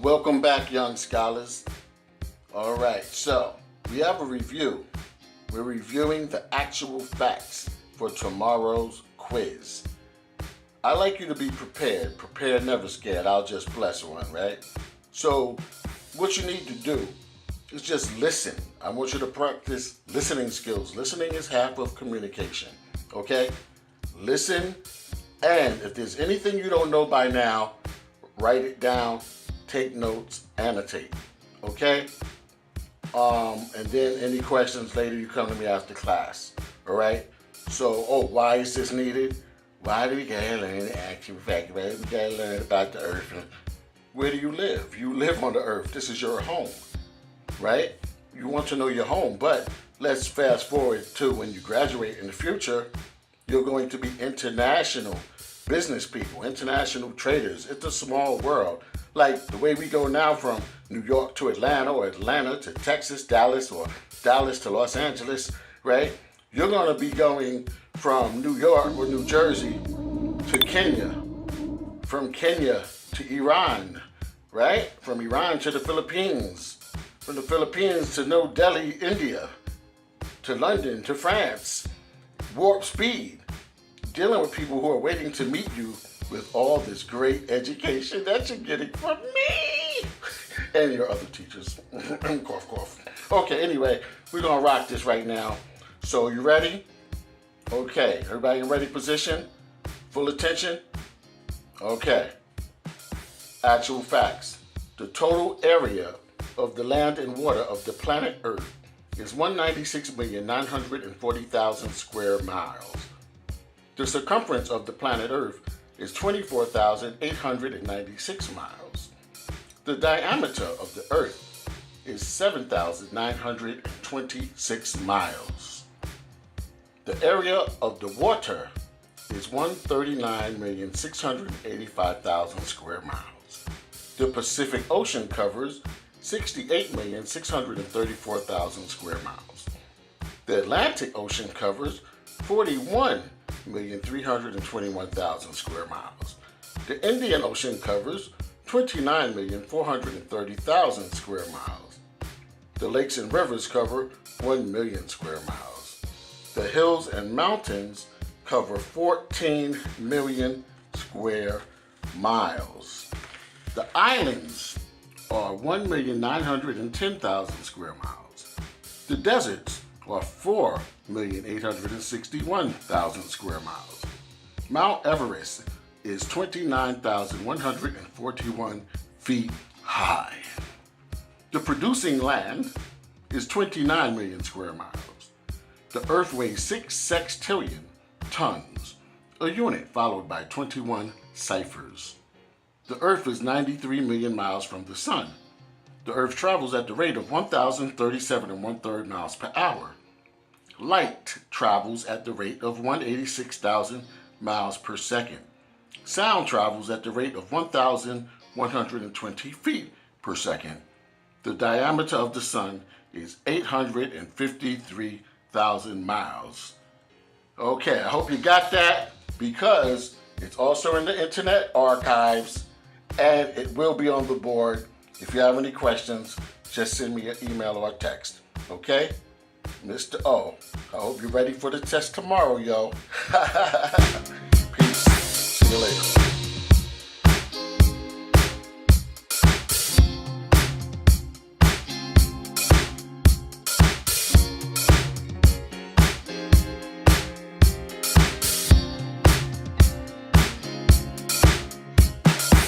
Welcome back, young scholars. All right, so we have a review. We're reviewing the actual facts for tomorrow's quiz. I like you to be prepared. Prepared, never scared. I'll just bless one, right? So what you need to do is just listen. I want you to practice listening skills. Listening is half of communication, okay? Listen, and if there's anything you don't know by now, write it down, take notes, annotate, okay? And then any questions later, you come to me after class, all right? So, why is this needed? Why do we gotta learn the actual fact? Why do we gotta learn about the earth? Where do you live? You live on the earth. This is your home, right? You want to know your home, but let's fast forward to when you graduate in the future, you're going to be international business people, international traders. It's a small world. Like the way we go now from New York to Atlanta, or Atlanta to Texas, Dallas, or Dallas to Los Angeles, right? You're going to be going from New York or New Jersey to Kenya, from Kenya to Iran, right? From Iran to the Philippines, from the Philippines to New Delhi, India, to London, to France. Warp speed, dealing with people who are waiting to meet you with all this great education that you're getting from me and your other teachers. Cough, cough. Okay, anyway, we're gonna rock this right now. So you ready? Okay, everybody in ready position? Full attention? Okay. Actual facts. The total area of the land and water of the planet Earth is 196,940,000 square miles. The circumference of the planet Earth is 24,896 miles. The diameter of the Earth is 7,926 miles. The area of the water is 139,685,000 square miles. The Pacific Ocean covers 68,634,000 square miles. The Atlantic Ocean covers 41,321,000 square miles. The Indian Ocean covers 29,430,000 square miles. The lakes and rivers cover 1 million square miles. The hills and mountains cover 14 million square miles. The islands are 1,910,000 square miles. The deserts are 4,861,000 square miles. Mount Everest is 29,141 feet high. The producing land is 29 million square miles. The Earth weighs 6 sextillion tons, a unit followed by 21 ciphers. The Earth is 93 million miles from the Sun. The Earth travels at the rate of 1,037 1/3 miles per hour. Light travels at the rate of 186,000 miles per second. Sound travels at the rate of 1,120 feet per second. The diameter of the Sun is 853,000 miles. Okay, I hope you got that, because it's also in the Internet Archives and it will be on the board. If you have any questions, just send me an email or a text, okay? Mr. O, I hope you're ready for the test tomorrow, yo. Peace. See you later.